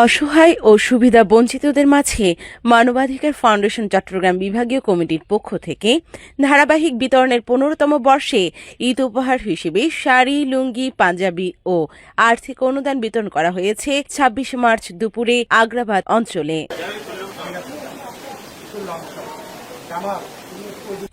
অসহায় ও সুবিধা বঞ্চিতদের মাঝে মানবাধিকার ফাউন্ডেশন চট্টগ্রাম বিভাগীয় কমিটির পক্ষ থেকে ধারাবাহিক বিতরণের ১৫তম বর্ষে ঈদ উপহার হিসেবে শাড়ি, লুঙ্গি, পাঞ্জাবি ও আর্থিক অনুদান বিতরণ করা হয়েছে ২৬ মার্চ দুপুরে আগ্রাবাদ অঞ্চলে।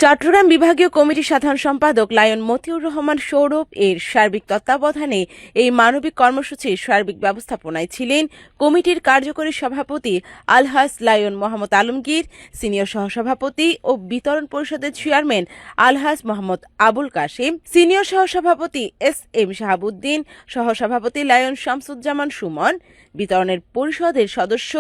চট্টগ্রাম বিভাগীয় কমিটির সাধারণ সম্পাদক লায়ন মতিউর রহমান সৌরভ এর সার্বিক তত্ত্বাবধানে এই মানবিক কর্মসূচির সার্বিক ব্যবস্থাপনায় ছিলেন কমিটির কার্যকরী সভাপতি আলহাজ লায়ন মোহাম্মদ আলমগীর, সিনিয়র সহসভাপতি ও বিতরণ পরিষদের চেয়ারম্যান আলহাজ মোহাম্মদ আবুল কাশেম, সিনিয়র সহসভাপতি এস.এম. শাহাবুদ্দিন, সহসভাপতি লায়ন শামসুজ্জামান সুমন, বিতরণের পরিষদের সদস্য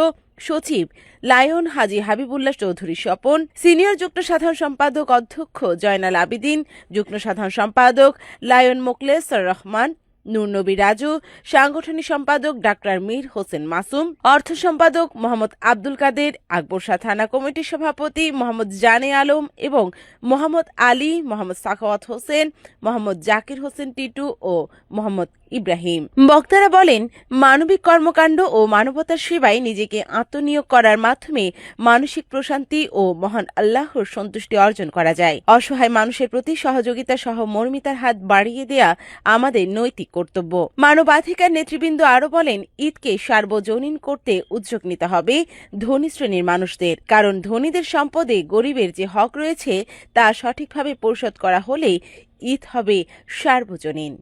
সচিব লায়ন হাজী হাবিবুল্লাহ চৌধুরী স্বপন, সিনিয়র যুগ্ম সাধারণ সম্পাদক অধ্যক্ষ জয়নাল আবিদিন, যুগ্ম সাধারণ সম্পাদক লায়ন মোখলেছার রহমান, নূর নবী রাজু, সাংগঠনিক সম্পাদক ডাক্তার মীর হোসেন মাসুম, অর্থ সম্পাদক মোহাম্মদ আব্দুল কাদের, আকবরশাহ থানা কমিটির সভাপতি মোহাম্মদ জানে আলম এবং মোহাম্মদ আলী, মোহাম্মদ সাখাওয়াত হোসেন, মোহাম্মদ জাকির হোসেন টিটু ও মোহাম্মদ ইব্রাহিম। বক্তারা বলেন, মানবিক কর্মকাণ্ড ও মানবতার সেবায় নিজেকে আত্মনিয়োগ করার মাধ্যমে মানসিক প্রশান্তি ও মহান আল্লাহর সন্তুষ্টি অর্জন করা যায়। অসহায় মানুষের প্রতি সহযোগিতা সহ মর্মিতার হাত বাড়িয়ে দেয়া আমাদের নৈতিক কর্তব্য। মানবাধিকার নেতৃবৃন্দ আরও বলেন, ঈদকে সার্বজনীন করতে উদ্যোগ নিতে হবে ধনী শ্রেণীর মানুষদের, কারণ ধনীদের সম্পদে গরিবের যে হক রয়েছে তা সঠিকভাবে পরিশোধ করা হলেই ঈদ হবে সার্বজনীন।